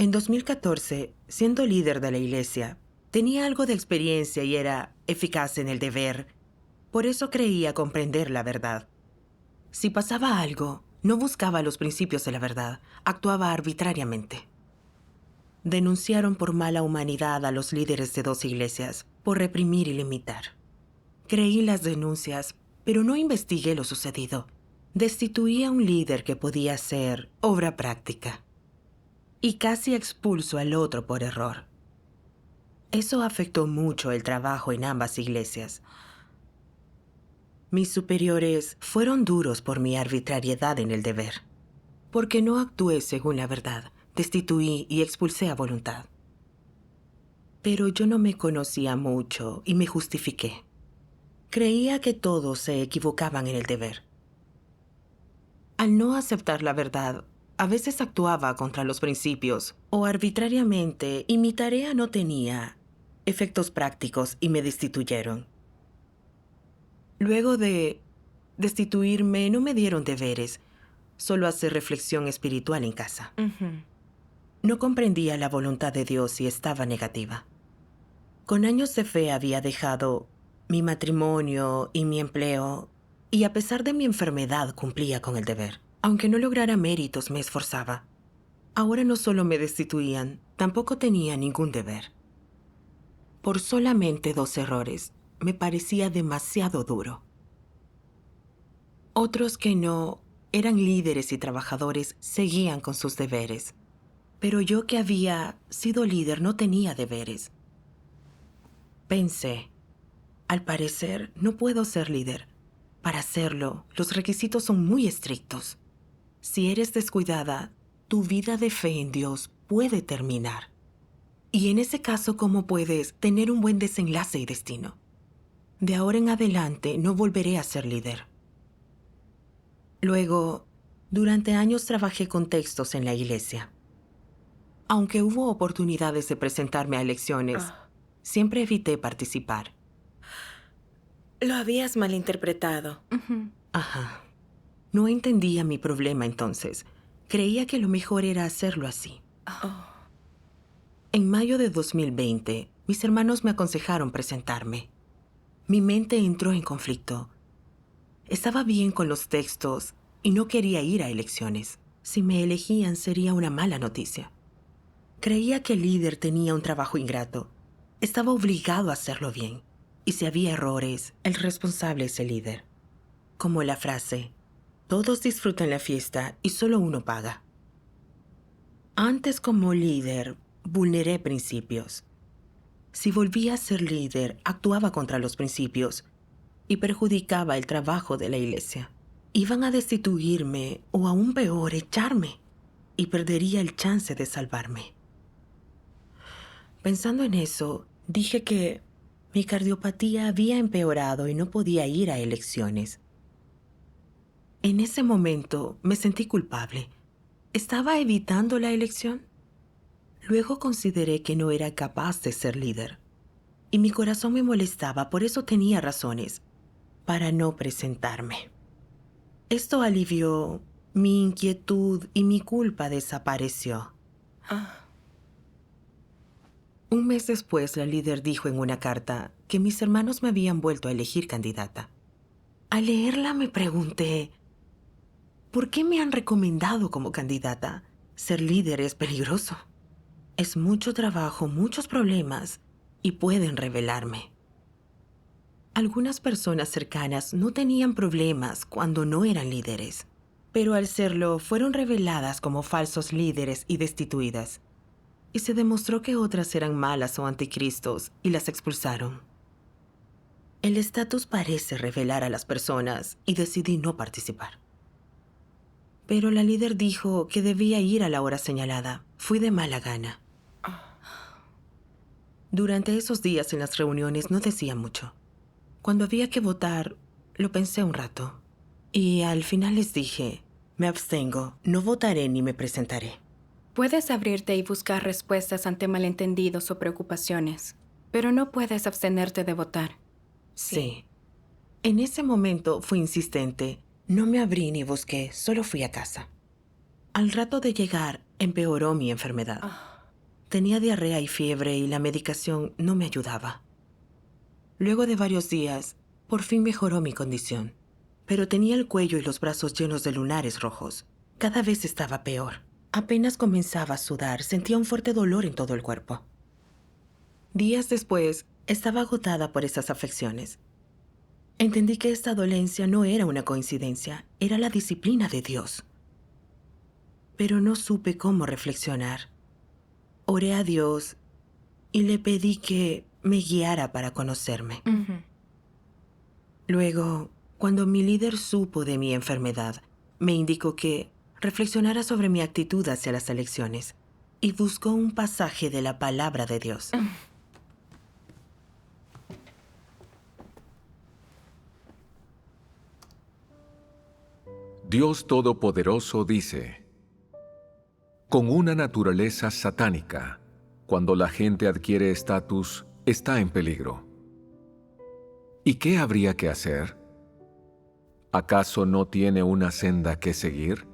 En 2014, siendo líder de la iglesia, tenía algo de experiencia y era eficaz en el deber. Por eso creía comprender la verdad. Si pasaba algo, no buscaba los principios de la verdad, actuaba arbitrariamente. Denunciaron por mala humanidad a los líderes de 2 iglesias, por reprimir y limitar. Creí las denuncias, pero no investigué lo sucedido. Destituí a un líder que podía ser obra práctica. Y casi expulso al otro por error. Eso afectó mucho el trabajo en ambas iglesias. Mis superiores fueron duros por mi arbitrariedad en el deber. Porque no actué según la verdad, destituí y expulsé a voluntad. Pero yo no me conocía mucho y me justifiqué. Creía que todos se equivocaban en el deber. Al no aceptar la verdad, a veces actuaba contra los principios o arbitrariamente y mi tarea no tenía efectos prácticos y me destituyeron. Luego de destituirme no me dieron deberes, solo hacer reflexión espiritual en casa. No comprendía la voluntad de Dios y estaba negativa. Con años de fe había dejado mi matrimonio y mi empleo, y a pesar de mi enfermedad cumplía con el deber. Aunque no lograra méritos, me esforzaba. Ahora no solo me destituían, tampoco tenía ningún deber. Por solamente 2 errores, me parecía demasiado duro. Otros que no eran líderes y trabajadores seguían con sus deberes. Pero yo que había sido líder no tenía deberes. Pensé, al parecer no puedo ser líder. Para hacerlo, los requisitos son muy estrictos. Si eres descuidada, tu vida de fe en Dios puede terminar. Y en ese caso, ¿cómo puedes tener un buen desenlace y destino? De ahora en adelante no volveré a ser líder. Luego, durante años trabajé con textos en la iglesia. Aunque hubo oportunidades de presentarme a elecciones, siempre evité participar. Lo habías malinterpretado. Ajá. No entendía mi problema entonces. Creía que lo mejor era hacerlo así. En mayo de 2020, mis hermanos me aconsejaron presentarme. Mi mente entró en conflicto. Estaba bien con los textos y no quería ir a elecciones. Si me elegían sería una mala noticia. Creía que el líder tenía un trabajo ingrato. Estaba obligado a hacerlo bien. Y si había errores, el responsable es el líder. Como la frase, todos disfrutan la fiesta y solo uno paga. Antes como líder, vulneré principios. Si volvía a ser líder, actuaba contra los principios y perjudicaba el trabajo de la iglesia. Iban a destituirme o aún peor, echarme, y perdería el chance de salvarme. Pensando en eso, dije que mi cardiopatía había empeorado y no podía ir a elecciones. En ese momento me sentí culpable. ¿Estaba evitando la elección? Luego consideré que no era capaz de ser líder. Y mi corazón me molestaba, por eso tenía razones para no presentarme. Esto alivió mi inquietud y mi culpa desapareció. Un mes después, la líder dijo en una carta que mis hermanos me habían vuelto a elegir candidata. Al leerla me pregunté, ¿por qué me han recomendado como candidata? Ser líder es peligroso. Es mucho trabajo, muchos problemas, y pueden revelarme. Algunas personas cercanas no tenían problemas cuando no eran líderes, pero al serlo fueron reveladas como falsos líderes y destituidas. Y se demostró que otras eran malas o anticristos y las expulsaron. El estatus parece revelar a las personas y decidí no participar. Pero la líder dijo que debía ir a la hora señalada. Fui de mala gana. Durante esos días en las reuniones no decía mucho. Cuando había que votar, lo pensé un rato. Y al final les dije, me abstengo, no votaré ni me presentaré. Puedes abrirte y buscar respuestas ante malentendidos o preocupaciones, pero no puedes abstenerte de votar. Sí. En ese momento fui insistente. No me abrí ni busqué, solo fui a casa. Al rato de llegar, empeoró mi enfermedad. Tenía diarrea y fiebre y la medicación no me ayudaba. Luego de varios días, por fin mejoró mi condición, pero tenía el cuello y los brazos llenos de lunares rojos. Cada vez estaba peor. Apenas comenzaba a sudar, sentía un fuerte dolor en todo el cuerpo. Días después, estaba agotada por esas afecciones. Entendí que esta dolencia no era una coincidencia, era la disciplina de Dios. Pero no supe cómo reflexionar. Oré a Dios y le pedí que me guiara para conocerme. Luego, cuando mi líder supo de mi enfermedad, me indicó que reflexionara sobre mi actitud hacia las elecciones y buscó un pasaje de la palabra de Dios. Dios Todopoderoso dice: con una naturaleza satánica, cuando la gente adquiere estatus, está en peligro. ¿Y qué habría que hacer? ¿Acaso no tiene una senda que seguir?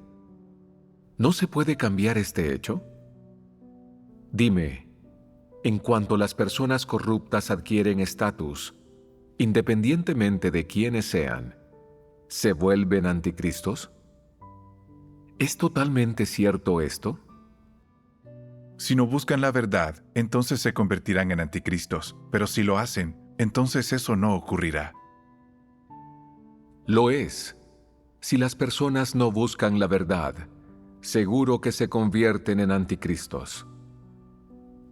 ¿No se puede cambiar este hecho? Dime, en cuanto las personas corruptas adquieren estatus, independientemente de quiénes sean, ¿se vuelven anticristos? ¿Es totalmente cierto esto? Si no buscan la verdad, entonces se convertirán en anticristos, pero si lo hacen, entonces eso no ocurrirá. Lo es. Si las personas no buscan la verdad, seguro que se convierten en anticristos.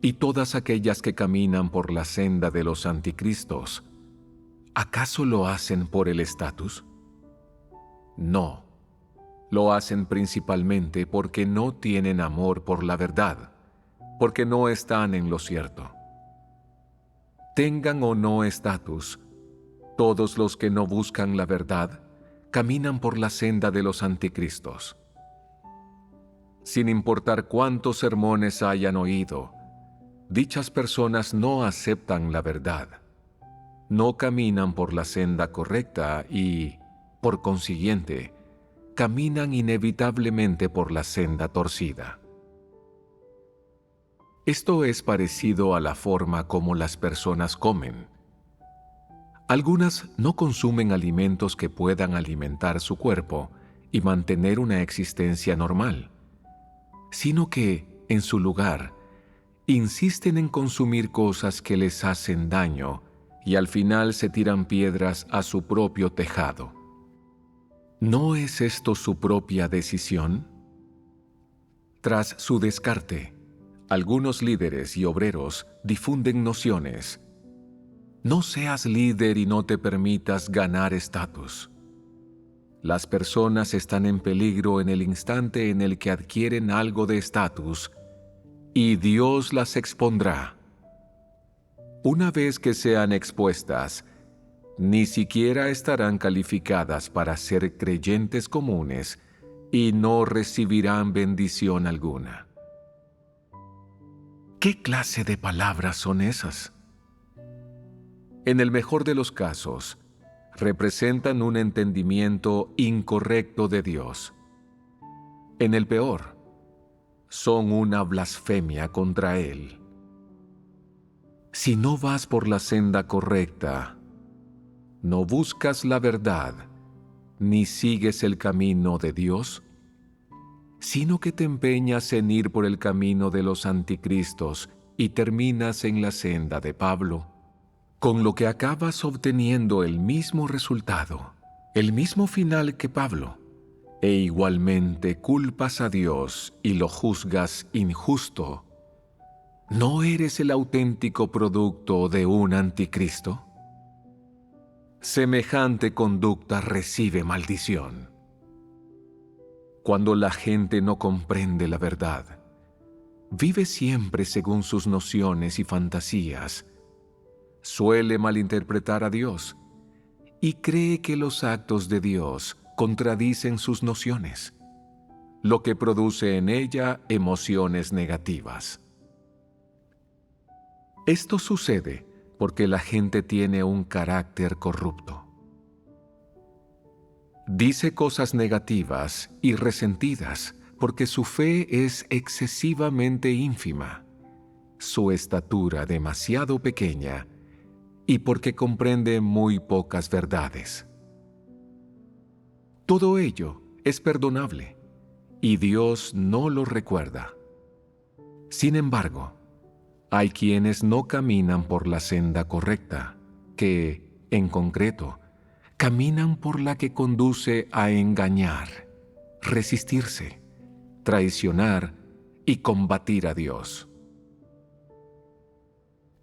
Y todas aquellas que caminan por la senda de los anticristos, ¿acaso lo hacen por el estatus? No. Lo hacen principalmente porque no tienen amor por la verdad, porque no están en lo cierto. Tengan o no estatus, todos los que no buscan la verdad caminan por la senda de los anticristos. Sin importar cuántos sermones hayan oído, dichas personas no aceptan la verdad, no caminan por la senda correcta y, por consiguiente, caminan inevitablemente por la senda torcida. Esto es parecido a la forma como las personas comen. Algunas no consumen alimentos que puedan alimentar su cuerpo y mantener una existencia normal, sino que, en su lugar, insisten en consumir cosas que les hacen daño y al final se tiran piedras a su propio tejado. ¿No es esto su propia decisión? Tras su descarte, algunos líderes y obreros difunden nociones. No seas líder y no te permitas ganar estatus. Las personas están en peligro en el instante en el que adquieren algo de estatus y Dios las expondrá. Una vez que sean expuestas, ni siquiera estarán calificadas para ser creyentes comunes y no recibirán bendición alguna. ¿Qué clase de palabras son esas? En el mejor de los casos, representan un entendimiento incorrecto de Dios. En el peor, son una blasfemia contra Él. Si no vas por la senda correcta, no buscas la verdad, ni sigues el camino de Dios, sino que te empeñas en ir por el camino de los anticristos y terminas en la senda de Pablo, con lo que acabas obteniendo el mismo resultado, el mismo final que Pablo, e igualmente culpas a Dios y lo juzgas injusto. ¿No eres el auténtico producto de un anticristo? Semejante conducta recibe maldición. Cuando la gente no comprende la verdad, vive siempre según sus nociones y fantasías, suele malinterpretar a Dios y cree que los actos de Dios contradicen sus nociones, lo que produce en ella emociones negativas. Esto sucede porque la gente tiene un carácter corrupto. Dice cosas negativas y resentidas porque su fe es excesivamente ínfima su estatura demasiado pequeña y porque comprende muy pocas verdades. Todo ello es perdonable y Dios no lo recuerda. Sin embargo, hay quienes no caminan por la senda correcta, que, en concreto, caminan por la que conduce a engañar, resistirse, traicionar y combatir a Dios.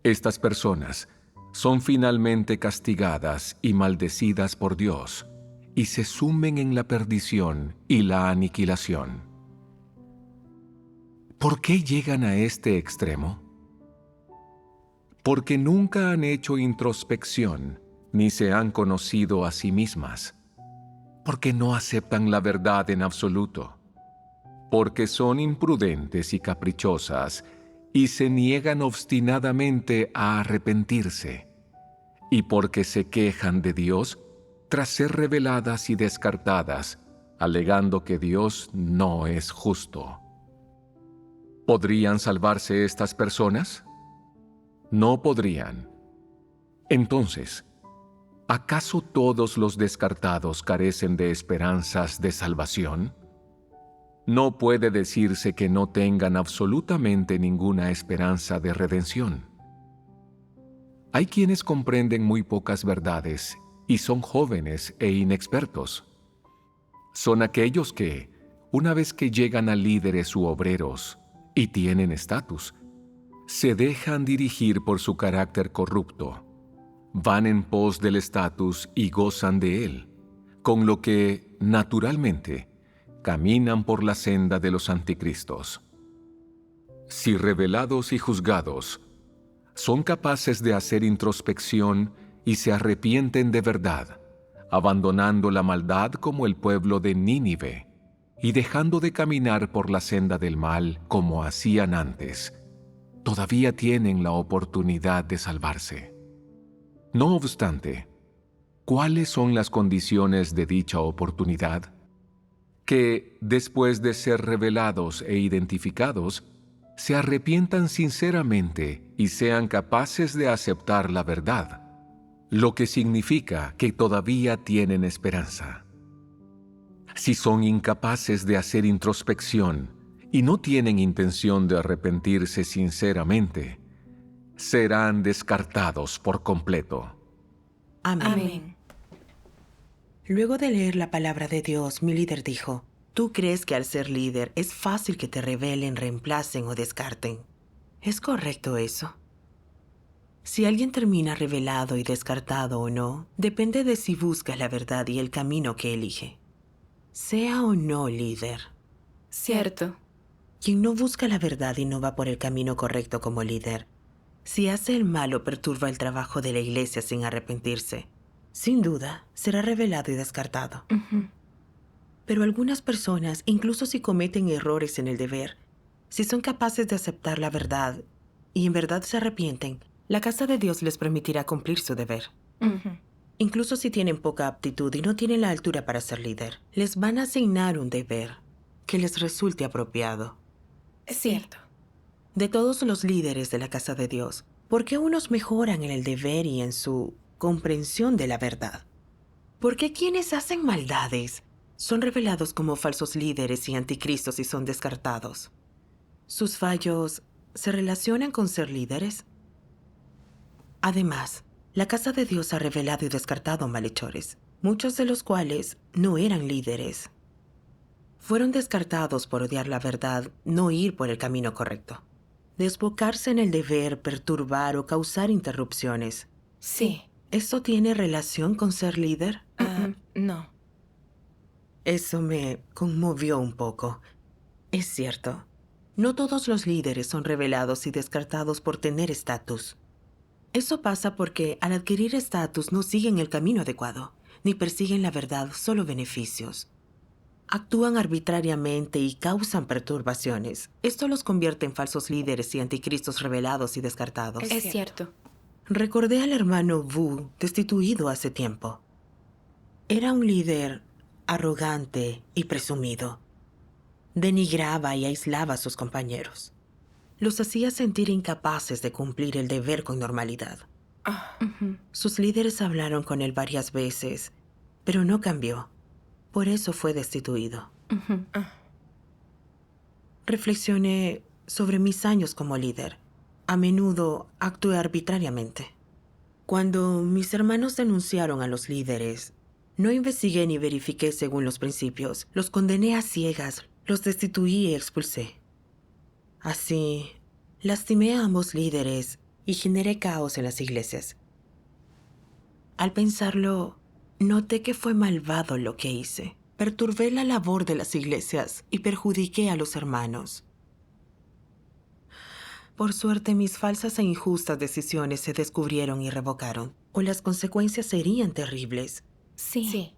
Estas personas son finalmente castigadas y maldecidas por Dios y se sumen en la perdición y la aniquilación. ¿Por qué llegan a este extremo? Porque nunca han hecho introspección ni se han conocido a sí mismas, porque no aceptan la verdad en absoluto, porque son imprudentes y caprichosas y se niegan obstinadamente a arrepentirse, y porque se quejan de Dios tras ser reveladas y descartadas, alegando que Dios no es justo. ¿Podrían salvarse estas personas? No podrían. Entonces, ¿acaso todos los descartados carecen de esperanzas de salvación? No puede decirse que no tengan absolutamente ninguna esperanza de redención. Hay quienes comprenden muy pocas verdades y son jóvenes e inexpertos. Son aquellos que, una vez que llegan a líderes u obreros y tienen estatus, se dejan dirigir por su carácter corrupto. Van en pos del estatus y gozan de él, con lo que, naturalmente, caminan por la senda de los anticristos. Si revelados y juzgados, son capaces de hacer introspección y se arrepienten de verdad, abandonando la maldad como el pueblo de Nínive, y dejando de caminar por la senda del mal como hacían antes, todavía tienen la oportunidad de salvarse. No obstante, ¿cuáles son las condiciones de dicha oportunidad? Que, después de ser revelados e identificados, se arrepientan sinceramente y sean capaces de aceptar la verdad, lo que significa que todavía tienen esperanza. Si son incapaces de hacer introspección y no tienen intención de arrepentirse sinceramente, serán descartados por completo. Amén. Amén. Luego de leer la palabra de Dios, mi líder dijo, ¿tú crees que al ser líder es fácil que te revelen, reemplacen o descarten? ¿Es correcto eso? Si alguien termina revelado y descartado o no, depende de si busca la verdad y el camino que elige. Sea o no líder. Cierto. Quien no busca la verdad y no va por el camino correcto como líder, si hace el mal o perturba el trabajo de la iglesia sin arrepentirse, sin duda será revelado y descartado. Pero algunas personas, incluso si cometen errores en el deber, si son capaces de aceptar la verdad y en verdad se arrepienten, la casa de Dios les permitirá cumplir su deber. Incluso si tienen poca aptitud y no tienen la altura para ser líder, les van a asignar un deber que les resulte apropiado. Es cierto. De todos los líderes de la casa de Dios, ¿por qué unos mejoran en el deber y en su comprensión de la verdad? ¿Por qué quienes hacen maldades son revelados como falsos líderes y anticristos y son descartados? ¿Sus fallos se relacionan con ser líderes? Además, la casa de Dios ha revelado y descartado malhechores, muchos de los cuales no eran líderes. Fueron descartados por odiar la verdad, no ir por el camino correcto. Desbocarse en el deber, perturbar o causar interrupciones. Sí. ¿Esto tiene relación con ser líder? No. Eso me conmovió un poco. Es cierto, no todos los líderes son revelados y descartados por tener estatus. Eso pasa porque al adquirir estatus no siguen el camino adecuado, ni persiguen la verdad, solo beneficios. Actúan arbitrariamente y causan perturbaciones. Esto los convierte en falsos líderes y anticristos revelados y descartados. Es cierto. Recordé al hermano Wu, destituido hace tiempo. Era un líder arrogante y presumido. Denigraba y aislaba a sus compañeros. los hacía sentir incapaces de cumplir el deber con normalidad. Sus líderes hablaron con él varias veces, pero no cambió. Por eso fue destituido. Reflexioné sobre mis años como líder. A menudo actué arbitrariamente. Cuando mis hermanos denunciaron a los líderes, no investigué ni verifiqué según los principios. Los condené a ciegas, los destituí y expulsé. Así, lastimé a ambos líderes y generé caos en las iglesias. Al pensarlo, noté que fue malvado lo que hice. Perturbé la labor de las iglesias y perjudiqué a los hermanos. Por suerte, mis falsas e injustas decisiones se descubrieron y revocaron, o las consecuencias serían terribles. Sí.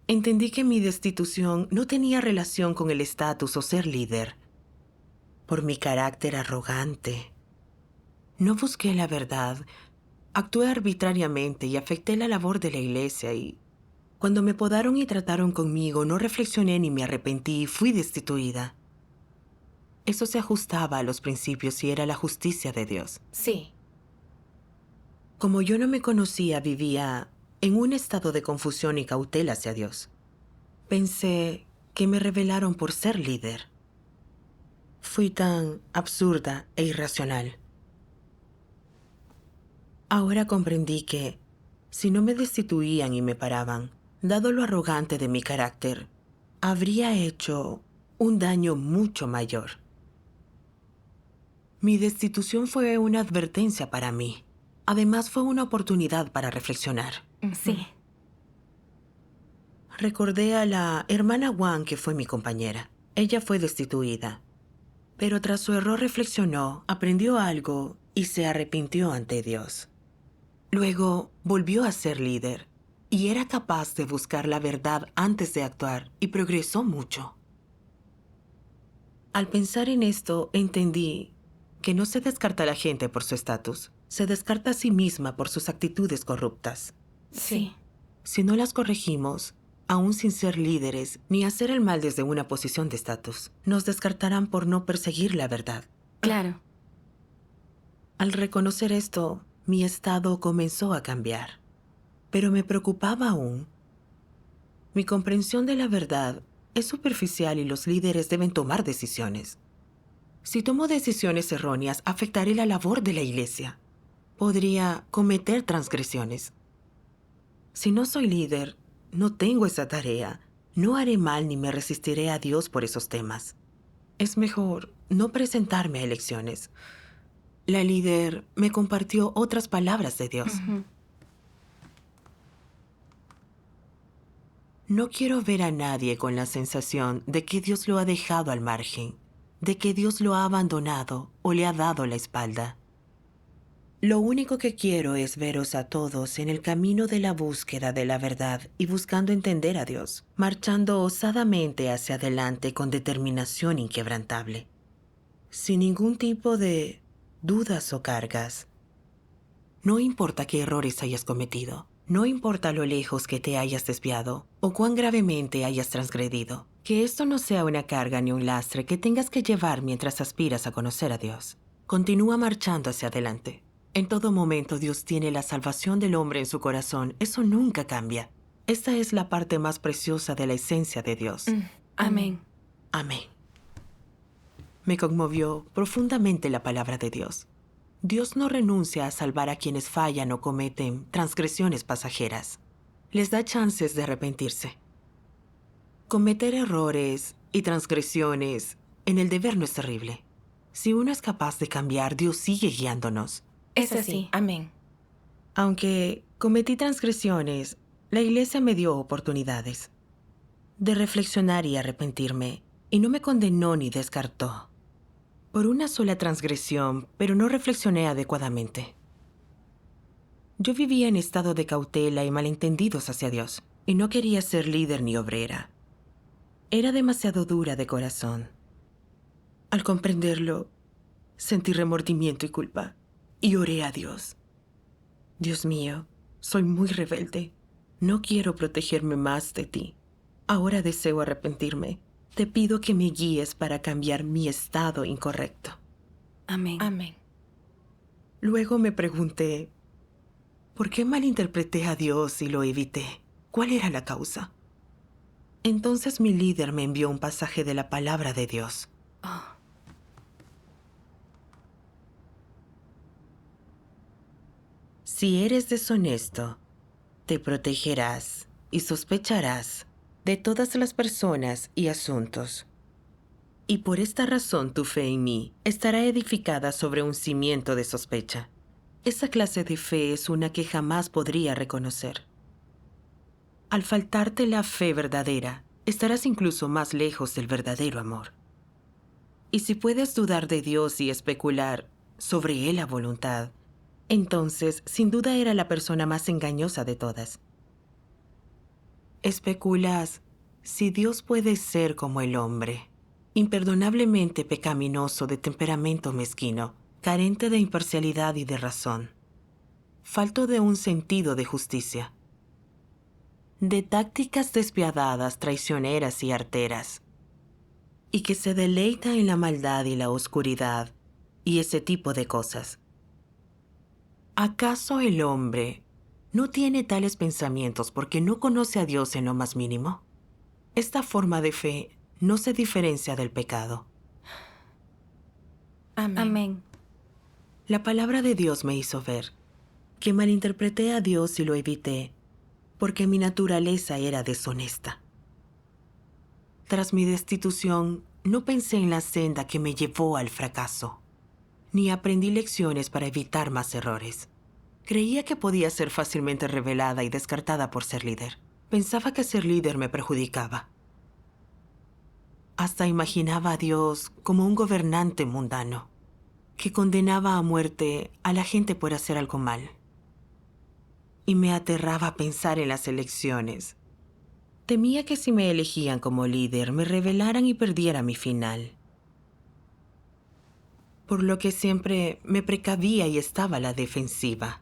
Entendí que mi destitución no tenía relación con el estatus o ser líder. Por mi carácter arrogante. No busqué la verdad, actué arbitrariamente y afecté la labor de la iglesia y cuando me podaron y trataron conmigo, no reflexioné ni me arrepentí y fui destituida. Eso se ajustaba a los principios y era la justicia de Dios. Sí. Como yo no me conocía, vivía en un estado de confusión y cautela hacia Dios. Pensé que me rebelaron por ser líder. Fui tan absurda e irracional. Ahora comprendí que, si no me destituían y me paraban, dado lo arrogante de mi carácter, habría hecho un daño mucho mayor. Mi destitución fue una advertencia para mí. Además, fue una oportunidad para reflexionar. Sí. Recordé a la hermana Wang, que fue mi compañera. Ella fue destituida. Pero tras su error reflexionó, aprendió algo y se arrepintió ante Dios. Luego volvió a ser líder y era capaz de buscar la verdad antes de actuar y progresó mucho. Al pensar en esto, entendí que no se descarta a la gente por su estatus, se descarta a sí misma por sus actitudes corruptas. Sí. Si no las corregimos, aún sin ser líderes ni hacer el mal desde una posición de estatus, nos descartarán por no perseguir la verdad. Claro. Al reconocer esto, mi estado comenzó a cambiar. Pero me preocupaba aún. Mi comprensión de la verdad es superficial y los líderes deben tomar decisiones. Si tomo decisiones erróneas, afectaré la labor de la iglesia. Podría cometer transgresiones. Si no soy líder, no tengo esa tarea. No haré mal ni me resistiré a Dios por esos temas. Es mejor no presentarme a elecciones. La líder me compartió otras palabras de Dios. No quiero ver a nadie con la sensación de que Dios lo ha dejado al margen, de que Dios lo ha abandonado o le ha dado la espalda. Lo único que quiero es veros a todos en el camino de la búsqueda de la verdad y buscando entender a Dios, marchando osadamente hacia adelante con determinación inquebrantable, sin ningún tipo de dudas o cargas. No importa qué errores hayas cometido, no importa lo lejos que te hayas desviado o cuán gravemente hayas transgredido, que esto no sea una carga ni un lastre que tengas que llevar mientras aspiras a conocer a Dios. Continúa marchando hacia adelante. En todo momento Dios tiene la salvación del hombre en su corazón. Eso nunca cambia. Esta es la parte más preciosa de la esencia de Dios. Amén. Amén. Me conmovió profundamente la palabra de Dios. Dios no renuncia a salvar a quienes fallan o cometen transgresiones pasajeras. Les da chances de arrepentirse. Cometer errores y transgresiones en el deber no es terrible. Si uno es capaz de cambiar, Dios sigue guiándonos. Es así. Amén. Aunque cometí transgresiones, la iglesia me dio oportunidades de reflexionar y arrepentirme, y no me condenó ni descartó. Por una sola transgresión, pero no reflexioné adecuadamente. Yo vivía en estado de cautela y malentendidos hacia Dios, y no quería ser líder ni obrera. Era demasiado dura de corazón. Al comprenderlo, sentí remordimiento y culpa, y oré a Dios. Dios mío, soy muy rebelde. No quiero protegerme más de ti. Ahora deseo arrepentirme te pido que me guíes para cambiar mi estado incorrecto. Amén. Amén. Luego me pregunté, ¿por qué malinterpreté a Dios y lo evité? ¿Cuál era la causa? Entonces mi líder me envió un pasaje de la palabra de Dios. Oh, Si eres deshonesto, te protegerás y sospecharás de todas las personas y asuntos. Y por esta razón tu fe en mí estará edificada sobre un cimiento de sospecha. Esa clase de fe es una que jamás podría reconocer. Al faltarte la fe verdadera, estarás incluso más lejos del verdadero amor. Y si puedes dudar de Dios y especular sobre Él a voluntad, entonces sin duda era la persona más engañosa de todas. Especulas si Dios puede ser como el hombre, imperdonablemente pecaminoso, de temperamento mezquino, carente de imparcialidad y de razón, falto de un sentido de justicia, de tácticas despiadadas, traicioneras y arteras, y que se deleita en la maldad y la oscuridad y ese tipo de cosas. ¿Acaso el hombre no tiene tales pensamientos porque no conoce a Dios en lo más mínimo? Esta forma de fe no se diferencia del pecado. Amén. amén. La palabra de Dios me hizo ver que malinterpreté a Dios y lo evité porque mi naturaleza era deshonesta. Tras mi destitución, no pensé en la senda que me llevó al fracaso, ni aprendí lecciones para evitar más errores. Creía que podía ser fácilmente revelada y descartada por ser líder. Pensaba que ser líder me perjudicaba. Hasta imaginaba a Dios como un gobernante mundano, que condenaba a muerte a la gente por hacer algo mal. Y me aterraba pensar en las elecciones. Temía que si me elegían como líder, me rebelaran y perdiera mi final. Por lo que siempre me precavía y estaba a la defensiva.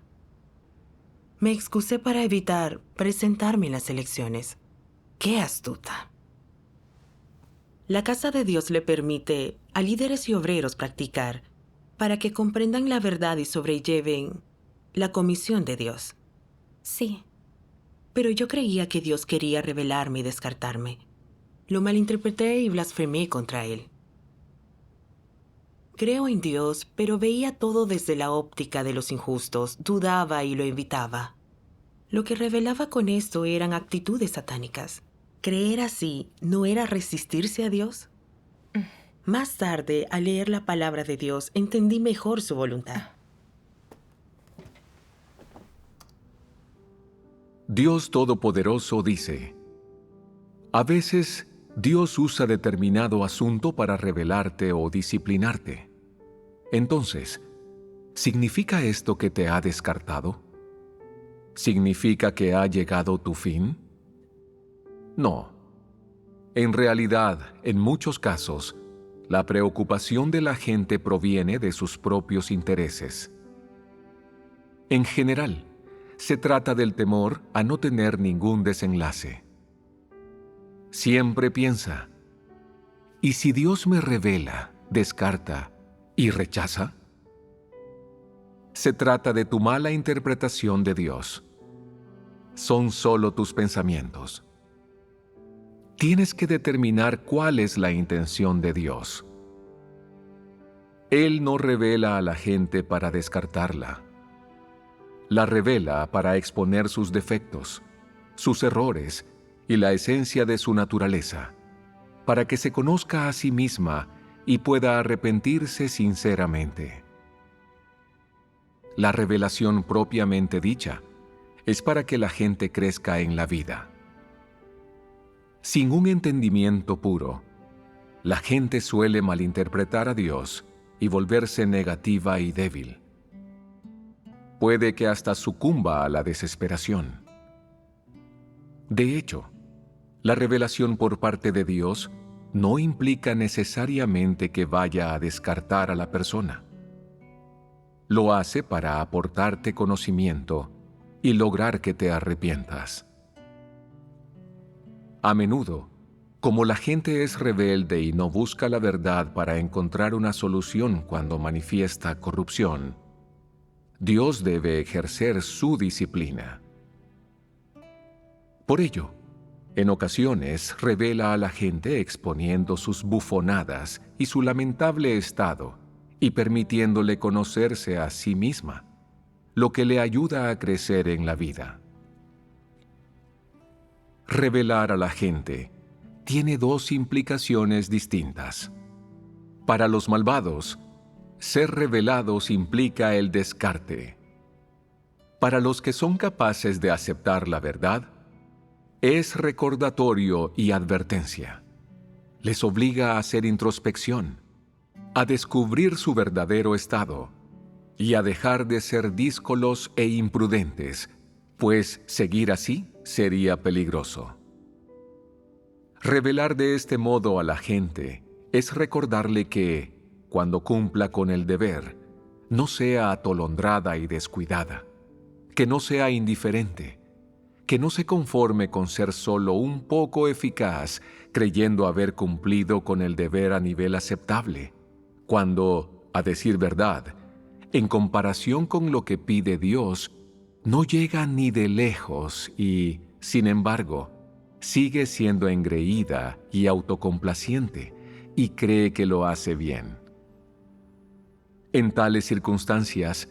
Me excusé para evitar presentarme en las elecciones. ¡Qué astuta! La casa de Dios le permite a líderes y obreros practicar para que comprendan la verdad y sobrelleven la comisión de Dios. Sí, Pero yo creía que Dios quería revelarme y descartarme. Lo malinterpreté y blasfemé contra Él. Creo en Dios, pero veía todo desde la óptica de los injustos, dudaba y lo evitaba. Lo que revelaba con esto eran actitudes satánicas. ¿Creer así no era resistirse a Dios? Más tarde, al leer la palabra de Dios, entendí mejor su voluntad. Dios Todopoderoso dice: a veces Dios usa determinado asunto para revelarte o disciplinarte. Entonces, ¿significa esto que te ha descartado? ¿Significa que ha llegado tu fin? No. En realidad, en muchos casos, la preocupación de la gente proviene de sus propios intereses. En general, se trata del temor a no tener ningún desenlace. Siempre piensa, ¿y si Dios me revela, descarta y rechaza? Se trata de tu mala interpretación de Dios. Son solo tus pensamientos. Tienes que determinar cuál es la intención de Dios. Él no revela a la gente para descartarla. La revela para exponer sus defectos, sus errores y la esencia de su naturaleza, para que se conozca a sí misma y pueda arrepentirse sinceramente. La revelación propiamente dicha es para que la gente crezca en la vida. Sin un entendimiento puro, la gente suele malinterpretar a Dios y volverse negativa y débil. Puede que hasta sucumba a la desesperación. De hecho, la revelación por parte de Dios no implica necesariamente que vaya a descartar a la persona. Lo hace para aportarte conocimiento y lograr que te arrepientas. A menudo, Como la gente es rebelde y no busca la verdad para encontrar una solución cuando manifiesta corrupción, Dios debe ejercer su disciplina. Por ello, en ocasiones revela a la gente exponiendo sus bufonadas y su lamentable estado y permitiéndole conocerse a sí misma, lo que le ayuda a crecer en la vida. Revelar a la gente tiene dos implicaciones distintas. Para los malvados, ser revelados implica el descarte. Para los que son capaces de aceptar la verdad, es recordatorio y advertencia. Les obliga a hacer introspección, a descubrir su verdadero estado y a dejar de ser díscolos e imprudentes, pues seguir así sería peligroso. Revelar de este modo a la gente es recordarle que, cuando cumpla con el deber, no sea atolondrada y descuidada, que no sea indiferente, que no se conforme con ser solo un poco eficaz, creyendo haber cumplido con el deber a nivel aceptable, cuando, a decir verdad, en comparación con lo que pide Dios, no llega ni de lejos y, sin embargo, sigue siendo engreída y autocomplaciente y cree que lo hace bien. En tales circunstancias,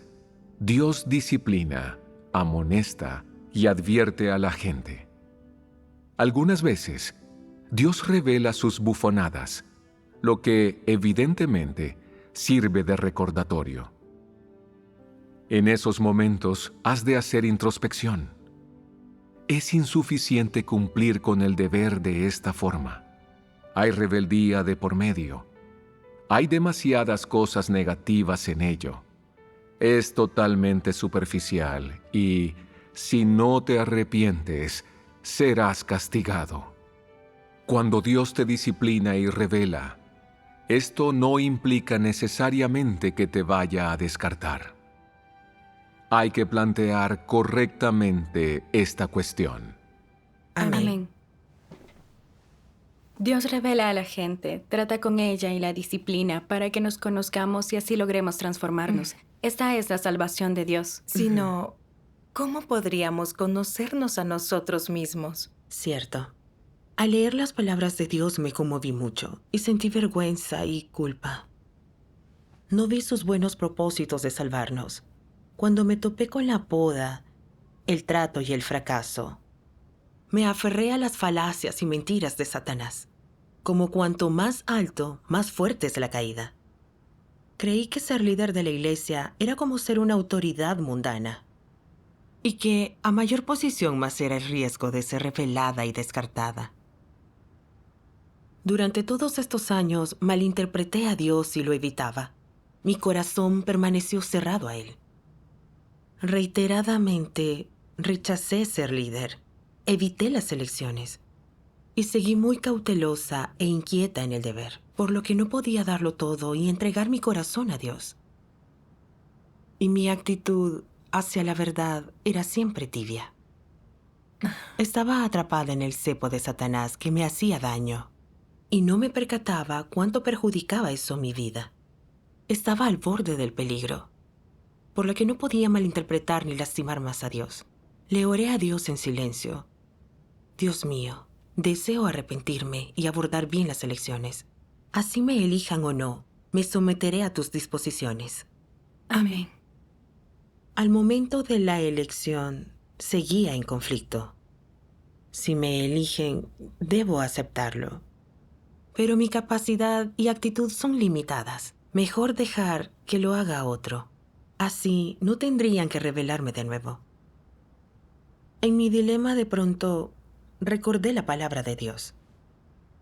Dios disciplina, amonesta y advierte a la gente. Algunas veces, Dios revela sus bufonadas, lo que, evidentemente, sirve de recordatorio. En esos momentos has de hacer introspección. Es insuficiente cumplir con el deber de esta forma. Hay rebeldía de por medio. Hay demasiadas cosas negativas en ello. Es totalmente superficial y, si no te arrepientes, serás castigado. Cuando Dios te disciplina y revela, esto no implica necesariamente que te vaya a descartar. Hay que plantear correctamente esta cuestión. Amén. Dios revela a la gente, trata con ella y la disciplina para que nos conozcamos y así logremos transformarnos. Esta es la salvación de Dios. Sino, ¿cómo podríamos conocernos a nosotros mismos? Cierto. Al leer las palabras de Dios me conmoví mucho y sentí vergüenza y culpa. No vi sus buenos propósitos de salvarnos. Cuando me topé con la poda, el trato y el fracaso, me aferré a las falacias y mentiras de Satanás. Como cuanto más alto, más fuerte es la caída. Creí que ser líder de la iglesia era como ser una autoridad mundana. Y que a mayor posición más era el riesgo de ser revelada y descartada. Durante todos estos años malinterpreté a Dios y lo evitaba. Mi corazón permaneció cerrado a Él. Reiteradamente rechacé ser líder, evité las elecciones y seguí muy cautelosa e inquieta en el deber, por lo que no podía darlo todo y entregar mi corazón a Dios. Y mi actitud hacia la verdad era siempre tibia. Estaba atrapada en el cepo de Satanás que me hacía daño y no me percataba cuánto perjudicaba eso mi vida. Estaba al borde del peligro, por lo que no podía malinterpretar ni lastimar más a Dios. Le oré a Dios en silencio. Dios mío, deseo arrepentirme y abordar bien las elecciones. Así me elijan o no, me someteré a tus disposiciones. Amén. Al momento de la elección, seguía en conflicto. Si me eligen, debo aceptarlo. Pero mi capacidad y actitud son limitadas. Mejor dejar que lo haga otro. Así no tendrían que revelarme de nuevo. En mi dilema de pronto recordé la palabra de Dios.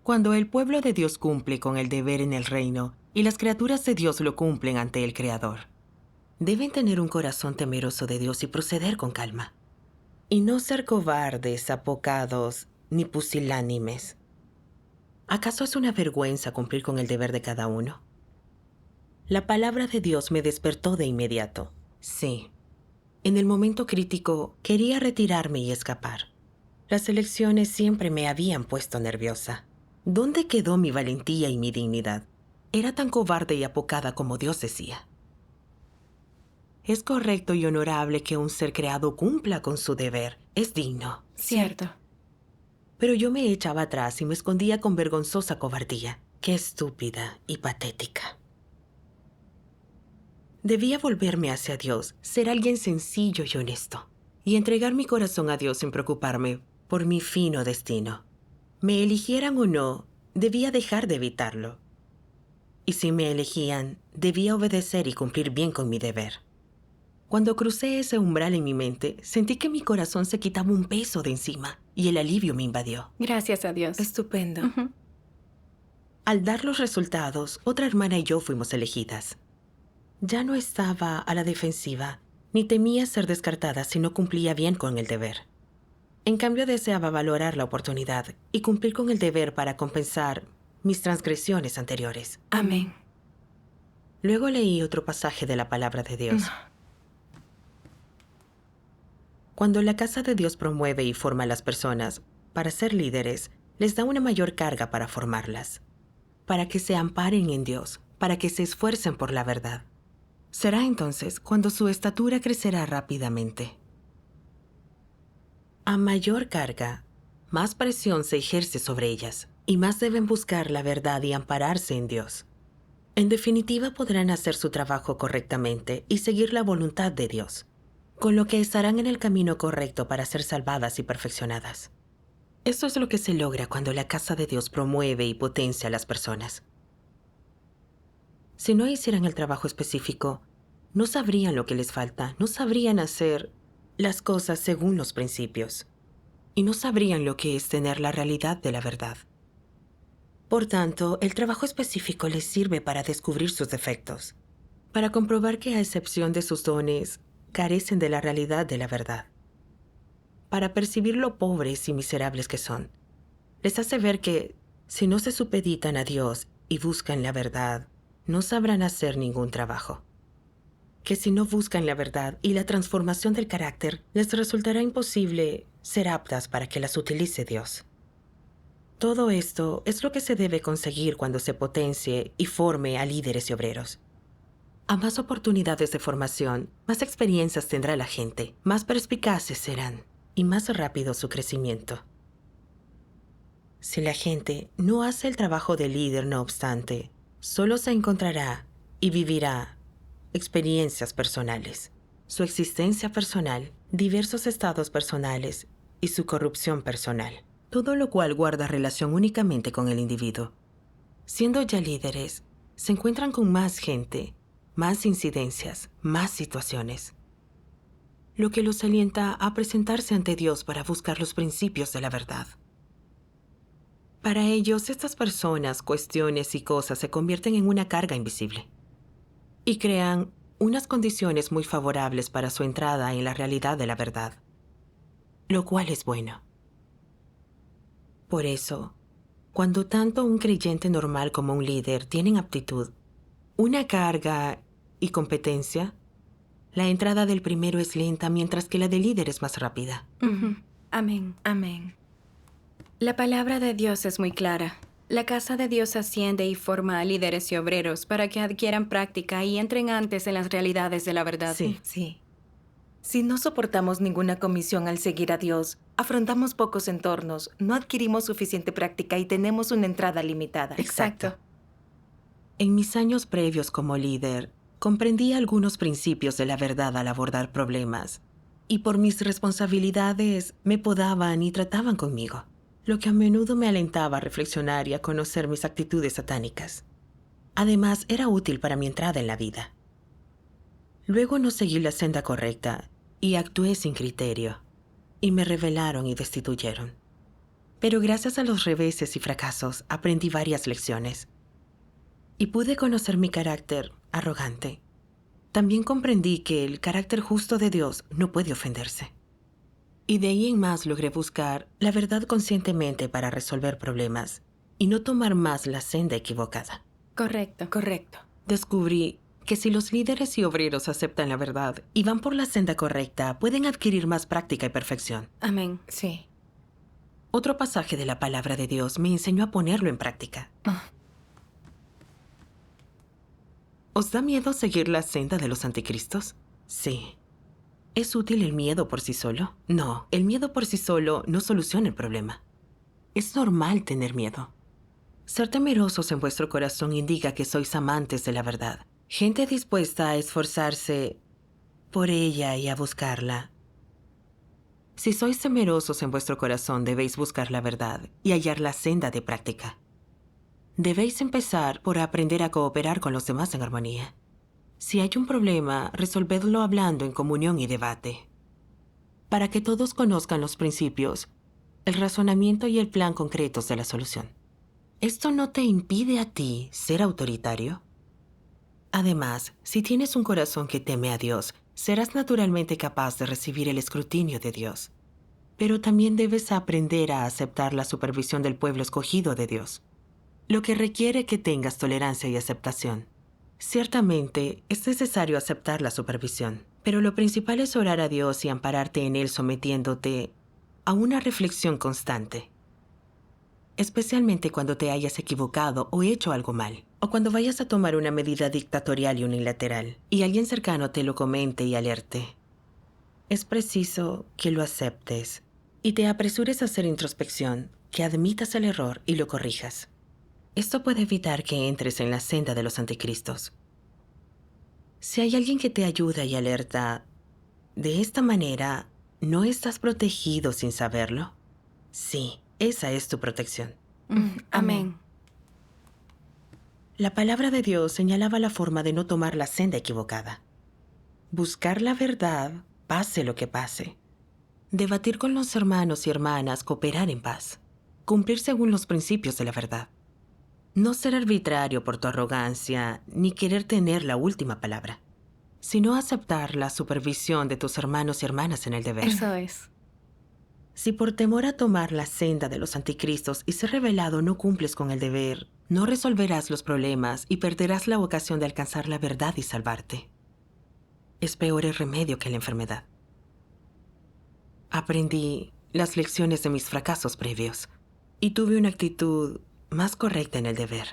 Cuando el pueblo de Dios cumple con el deber en el reino y las criaturas de Dios lo cumplen ante el Creador, deben tener un corazón temeroso de Dios y proceder con calma. Y no ser cobardes, apocados ni pusilánimes. ¿Acaso es una vergüenza cumplir con el deber de cada uno? La palabra de Dios me despertó de inmediato. Sí. En el momento crítico, quería retirarme y escapar. Las elecciones siempre me habían puesto nerviosa. ¿Dónde quedó mi valentía y mi dignidad? Era tan cobarde y apocada como Dios decía. Es correcto y honorable que un ser creado cumpla con su deber. Es digno. Cierto. Pero yo me echaba atrás y me escondía con vergonzosa cobardía. Qué estúpida y patética. Debía volverme hacia Dios, ser alguien sencillo y honesto, y entregar mi corazón a Dios sin preocuparme por mi fino destino. Me eligieran o no, debía dejar de evitarlo. Y si me elegían, debía obedecer y cumplir bien con mi deber. Cuando crucé ese umbral en mi mente, sentí que mi corazón se quitaba un peso de encima y el alivio me invadió. Gracias a Dios. Estupendo. Ujú. Al dar los resultados, otra hermana y yo fuimos elegidas. Ya no estaba a la defensiva, ni temía ser descartada si no cumplía bien con el deber. En cambio, deseaba valorar la oportunidad y cumplir con el deber para compensar mis transgresiones anteriores. Amén. Luego leí otro pasaje de la palabra de Dios. Cuando la casa de Dios promueve y forma a las personas para ser líderes, les da una mayor carga para formarlas, para que se amparen en Dios, para que se esfuercen por la verdad. Será entonces cuando su estatura crecerá rápidamente. A mayor carga, más presión se ejerce sobre ellas, y más deben buscar la verdad y ampararse en Dios. En definitiva, podrán hacer su trabajo correctamente y seguir la voluntad de Dios, con lo que estarán en el camino correcto para ser salvadas y perfeccionadas. Eso es lo que se logra cuando la casa de Dios promueve y potencia a las personas. Si no hicieran el trabajo específico, no sabrían lo que les falta, no sabrían hacer las cosas según los principios, y no sabrían lo que es tener la realidad de la verdad. Por tanto, el trabajo específico les sirve para descubrir sus defectos, para comprobar que a excepción de sus dones, carecen de la realidad de la verdad, para percibir lo pobres y miserables que son. Les hace ver que, si no se supeditan a Dios y buscan la verdad, no sabrán hacer ningún trabajo. Que si no buscan la verdad y la transformación del carácter, les resultará imposible ser aptas para que las utilice Dios. Todo esto es lo que se debe conseguir cuando se potencie y forme a líderes y obreros. A más oportunidades de formación, más experiencias tendrá la gente, más perspicaces serán y más rápido su crecimiento. Si la gente no hace el trabajo de líder, no obstante, solo se encontrará y vivirá experiencias personales, su existencia personal, diversos estados personales y su corrupción personal, todo lo cual guarda relación únicamente con el individuo. Siendo ya líderes, se encuentran con más gente, más incidencias, más situaciones, lo que los alienta a presentarse ante Dios para buscar los principios de la verdad. Para ellos, estas personas, cuestiones y cosas se convierten en una carga invisible y crean unas condiciones muy favorables para su entrada en la realidad de la verdad, lo cual es bueno. Por eso, cuando tanto un creyente normal como un líder tienen aptitud, una carga y competencia, la entrada del primero es lenta mientras que la del líder es más rápida. Ujú. Amén. Amén. La palabra de Dios es muy clara. La casa de Dios asciende y forma a líderes y obreros para que adquieran práctica y entren antes en las realidades de la verdad. Sí. Sí. Si no soportamos ninguna comisión al seguir a Dios, afrontamos pocos entornos, no adquirimos suficiente práctica y tenemos una entrada limitada. Exacto. En mis años previos como líder, comprendí algunos principios de la verdad al abordar problemas, y por mis responsabilidades me podaban y trataban conmigo, lo que a menudo me alentaba a reflexionar y a conocer mis actitudes satánicas. Además, era útil para mi entrada en la vida. Luego no seguí la senda correcta y actué sin criterio, y me rebelaron y destituyeron. Pero gracias a los reveses y fracasos aprendí varias lecciones, y pude conocer mi carácter arrogante. También comprendí que el carácter justo de Dios no puede ofenderse. Y de ahí en más logré buscar la verdad conscientemente para resolver problemas y no tomar más la senda equivocada. Correcto. Correcto. Descubrí que si los líderes y obreros aceptan la verdad y van por la senda correcta, pueden adquirir más práctica y perfección. Amén. Sí. Otro pasaje de la palabra de Dios me enseñó a ponerlo en práctica. ¿Os da miedo seguir la senda de los anticristos? Sí. ¿Es útil el miedo por sí solo? No, el miedo por sí solo no soluciona el problema. Es normal tener miedo. Ser temerosos en vuestro corazón indica que sois amantes de la verdad. Gente dispuesta a esforzarse por ella y a buscarla. Si sois temerosos en vuestro corazón, debéis buscar la verdad y hallar la senda de práctica. Debéis empezar por aprender a cooperar con los demás en armonía. Si hay un problema, resolvedlo hablando en comunión y debate. Para que todos conozcan los principios, el razonamiento y el plan concretos de la solución. ¿Esto no te impide a ti ser autoritario? Además, si tienes un corazón que teme a Dios, serás naturalmente capaz de recibir el escrutinio de Dios. Pero también debes aprender a aceptar la supervisión del pueblo escogido de Dios, lo que requiere que tengas tolerancia y aceptación. Ciertamente, es necesario aceptar la supervisión, pero lo principal es orar a Dios y ampararte en Él sometiéndote a una reflexión constante. Especialmente cuando te hayas equivocado o hecho algo mal, o cuando vayas a tomar una medida dictatorial y unilateral, y alguien cercano te lo comente y alerte. Es preciso que lo aceptes y te apresures a hacer introspección, que admitas el error y lo corrijas. Esto puede evitar que entres en la senda de los anticristos. Si hay alguien que te ayuda y alerta, de esta manera, ¿no estás protegido sin saberlo? Sí, esa es tu protección. Amén. La palabra de Dios señalaba la forma de no tomar la senda equivocada. Buscar la verdad, pase lo que pase. Debatir con los hermanos y hermanas, cooperar en paz. Cumplir según los principios de la verdad. No ser arbitrario por tu arrogancia, ni querer tener la última palabra, sino aceptar la supervisión de tus hermanos y hermanas en el deber. Eso es. Si por temor a tomar la senda de los anticristos y ser revelado no cumples con el deber, no resolverás los problemas y perderás la ocasión de alcanzar la verdad y salvarte. Es peor el remedio que la enfermedad. Aprendí las lecciones de mis fracasos previos y tuve una actitud más correcta en el deber.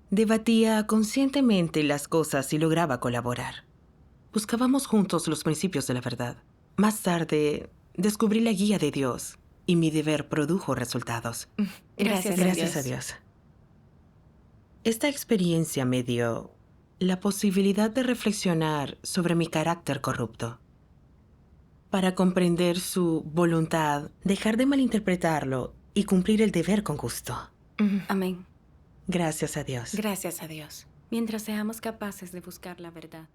Debatía conscientemente las cosas y lograba colaborar. Buscábamos juntos los principios de la verdad. Más tarde, descubrí la guía de Dios y mi deber produjo resultados. Gracias A Dios. Esta experiencia me dio la posibilidad de reflexionar sobre mi carácter corrupto. Para comprender su voluntad, dejar de malinterpretarlo y cumplir el deber con gusto. Amén. Gracias a Dios. Gracias a Dios. Mientras seamos capaces de buscar la verdad.